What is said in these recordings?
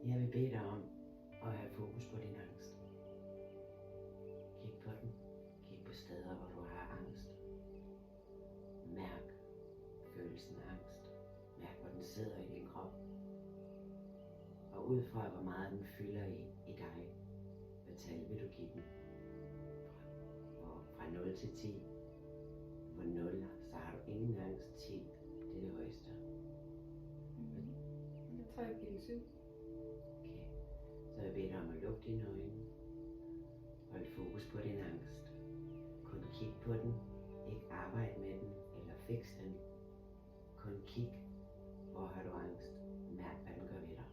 Jeg vil bede dig om at have fokus på din angst. Kig på den. Kig på steder, hvor du har angst. Mærk følelsen af angst. Mærk, hvor den sidder i din krop. Og ud fra, hvor meget den fylder i dig, hvad tal vil du give den? Fra 0 til 10. Hvor 0, så har du ingen angst. 10, det er det højeste. Jeg tror, jeg giver den 7. Okay. Så jeg beder dig om at lukke dine øjne. Hold fokus på din angst. Kun kig på den. Ikke arbejde med den eller fix den. Kun kig. Hvor har du angst? Mærk, hvad den gør ved dig.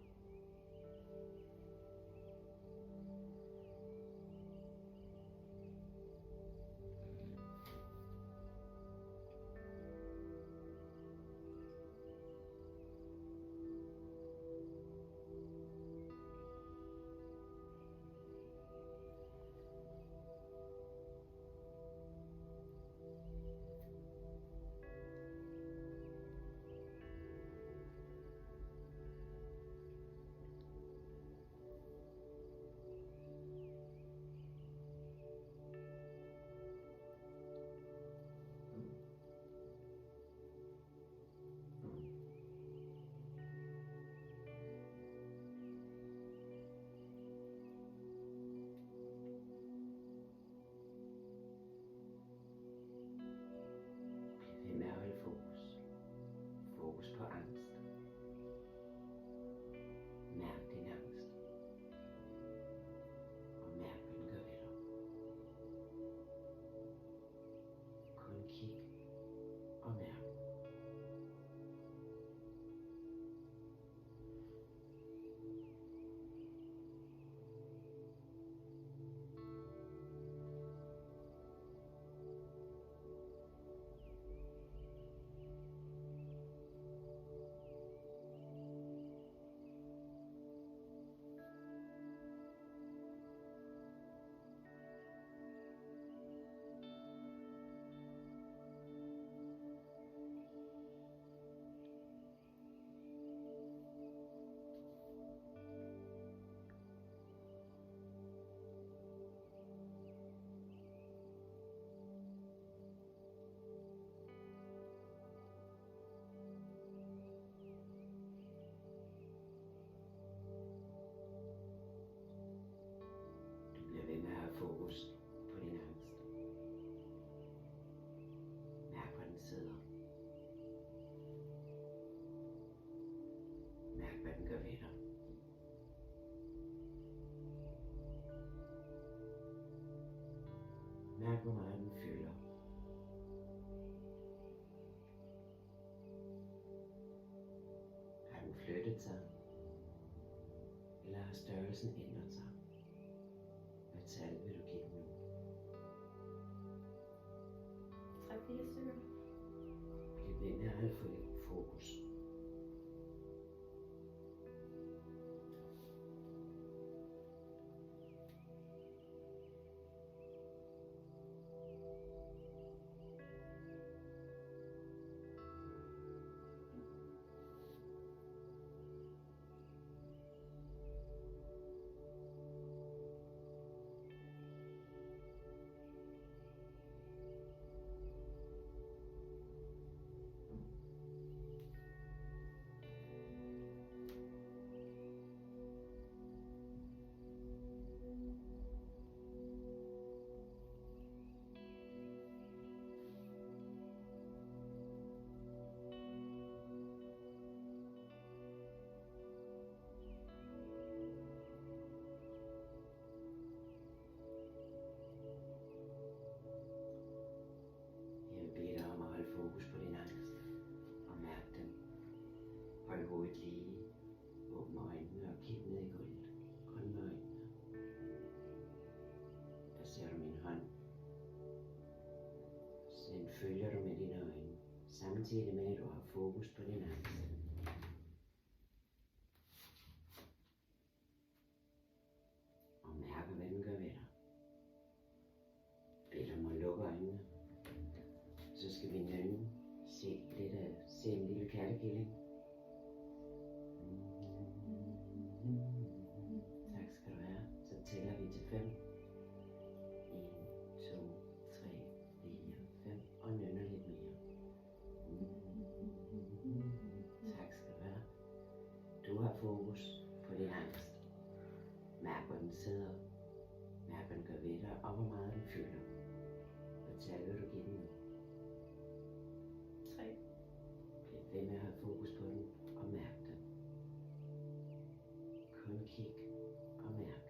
Ved med at holde fokus. Fokus på angst. Mærk din angst. Og mærk, hvad den gør ved dig. Kun kig og mærk. Ved med at have fokus på din angst. Mærk, hvor den sidder. Mærk, hvad den gør ved dig. Mærk, hvor meget den fylder. Har den flyttet sig? Eller har størrelsen ændret sig? Hvad tal vil du give den nu? 3-4 stykker. Bliv ved med at have fokus. Fokus på din angst og mærk den. Hold hovedet lige. Åbn øjnene og kig ned i gulvet. Kun med øjnene. Der ser du min hånd. Den følger du med dine øjne. Samtidig med at du har fokus på din angst. Og mærker, hvad den gør ved dig. Bed dig om at lukke øjnene. Så skal vi nynne. Se en lille kattekilling. har fokus på din angst. Mærk, hvor den sidder. Mærk, hvad den gør ved dig, og hvor meget den fylder. Hvad tal vil du give den nu? 3. Bliv ved med at have fokus på den, og mærk den. Kun kig og mærk.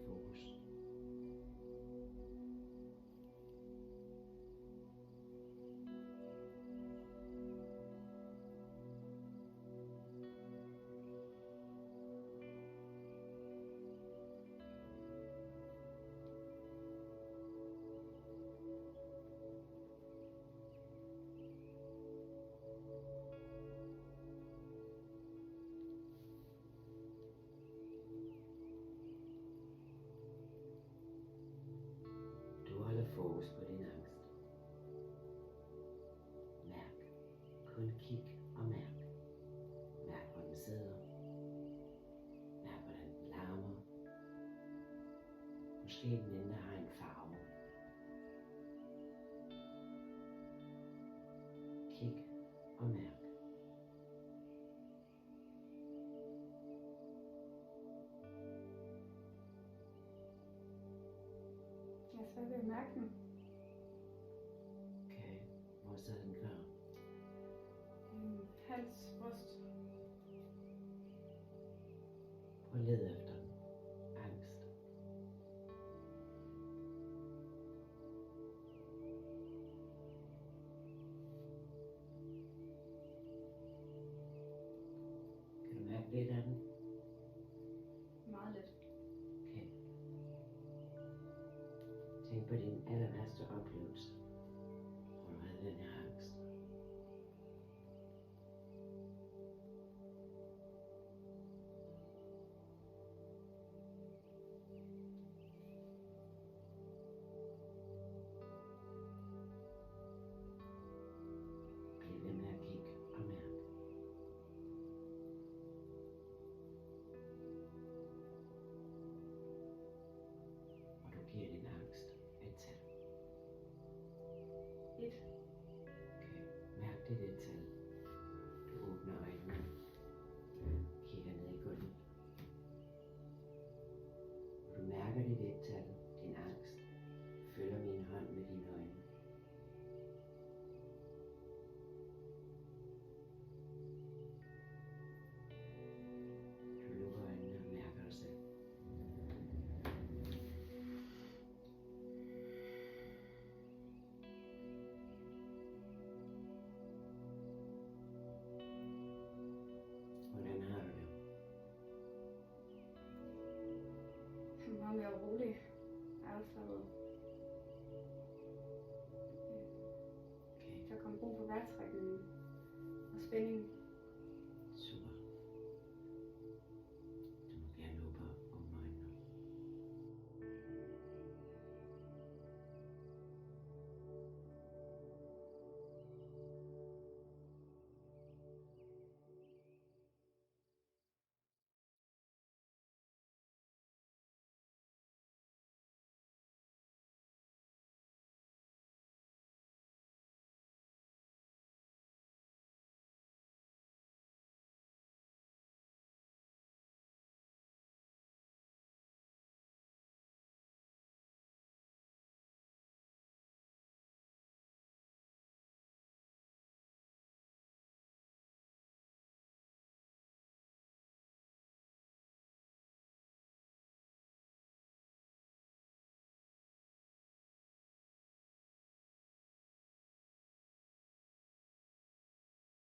Fokus. Du holder fokus på din angst. Mærk. Kun kig og mærk. Mærk, hvor den sidder. Mærk, hvordan den larmer. Måske den endda har en farve. Kig og mærk. Jeg er svært ved at mærke den. Okay, hvor sidder den klar? Hals, bryst. Prøv at lede efter den. Angst. Kan du mærke lidt af den? Meget let. Okay. Tænk på din allerværste oplevelse, hvor du havde den her angst. Bliv ved med at kigge og mærke. Og du giver din angst et tal. 1. Okay, mærk det tal. Du åbner øjnene, kigger ned i gulvet. Og du mærker det tal, din angst, følger min hånd med dine øjne. Du lukker øjnene og mærker dig selv. Hvordan har du det? Meget mere rolig. Afslappet.